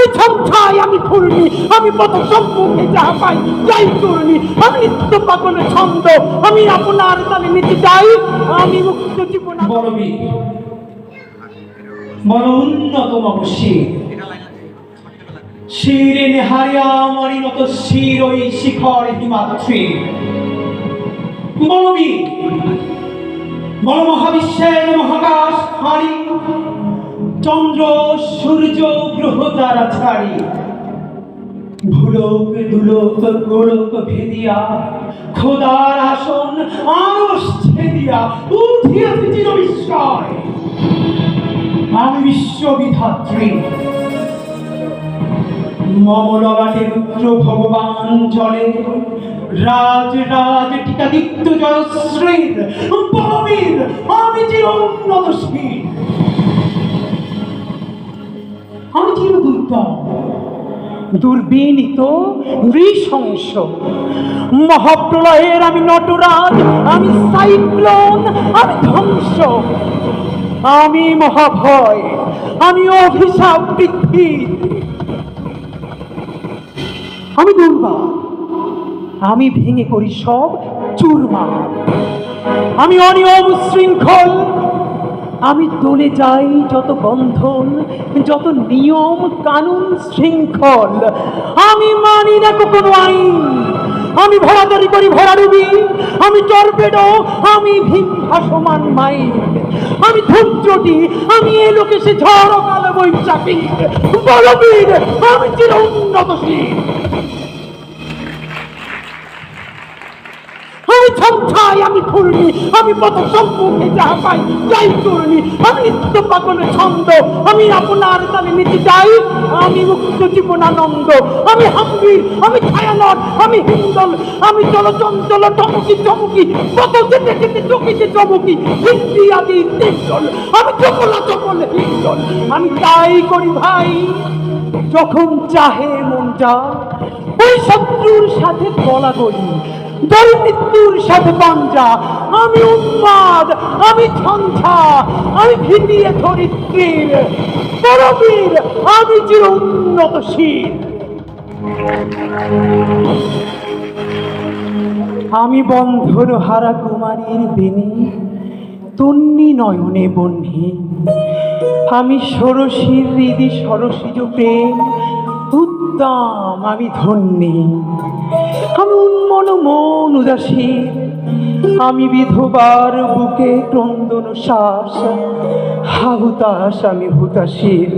ওই ঝঞ্ঝায় আমি ফুলনি, আমি পথ সম্মুখে যাহা পাই যাই চূর্ণি, আমি নিত্য পাগলের ছন্দ, আমি আপনার তালে নিতে চাই, আমি মুক্ত জীবন। বলবি বল উন্নতম শির, শিরে নেহারিয়া আমারি নত শির ওই শিখর হিমাদ্রি। বলবি বল মহাবিশ্বের মহাকাশ হারি, চন্দ্র সূর্য গ্রহ তারা ছাড়ি, ভুলোক দুলোক গোলক ভেদিয়া খোদার আসন আরশ ছেদিয়া উঠিয়াছে চির বিস্ময়। আমি বিশ্ববিধাত্রী, মমলগাটে রুদ্র ভগবান জলে, রাজ রাজ টিকাদিত্য জয়শ্রীর বলবীর, আমি চির উন্নতশীল, আমি চির দুর্গম দুর্বিনীত নৃশংস, মহাপ্রলয়ের আমি নটরাজ, আমি সাইক্লোন, আমি ধ্বংস, আমি মহাভয়, আমি অভিশাপ পৃথ্বী, আমি দুর্বা, আমি ভেঙে করি সব চুরমার, আমি অনিয়ম শৃঙ্খল, আমি দলে যাই যত বন্ধন, যত নিয়ম কানুন শৃঙ্খল, আমি মানি না কোনো আইন, আমি ভরাদারি করি ভরাডুবি, আমি টর্পেডো, আমি ভীম ভাসমান মাইন, আমি ধূমচটি, আমি এ লোকে সে ঝড় কালো বৈশাখী, বলবীর, আমি চির উন্নতশীল, আমি ঝঞ্ঝায় আমি ফুলনি, আমি পথ সম্মুখে যাহা পাই যাই চূর্ণি, আমি নিত্য পাগলের ছন্দ, আমি আপনার তালে নিতে চাই, আমি মুক্ত জীবনানন্দ, আমি হাম্বির, আমি ছায়ানট, আমি হিন্দল, আমি চলচঞ্চল টমকি চমকি, পথ যেতে যেতে চকিতে চমকি, হিন্দি আদি তিনজল, আমি চকলা চকল হিন্দল, আমি তাই করি ভাই যখন চাহে মন যা, ওই শত্রুর সাথে গলাগলি, দল মৃত্যুর সাথে পাঞ্জা, আমি উন্মাদ, আমি ঝঞ্ঝা, আমি ভিতিয়ে ধরিত্রীর পরবীর, আমি চির উন্নতশীল, আমি বন্ধন হারা কুমারীর বেণী, তন্নি নয়নে বহ্নি, আমি ষোড়শীর হৃদি সরসিজ প্রেম উদ্দাম, আমি ধন্যী, আমি উন্মন মন উদাসীন, আমি বিধবার বুকে ক্রন্দন শ্বাস, হা হুতাশ, আমি হুতাশীর।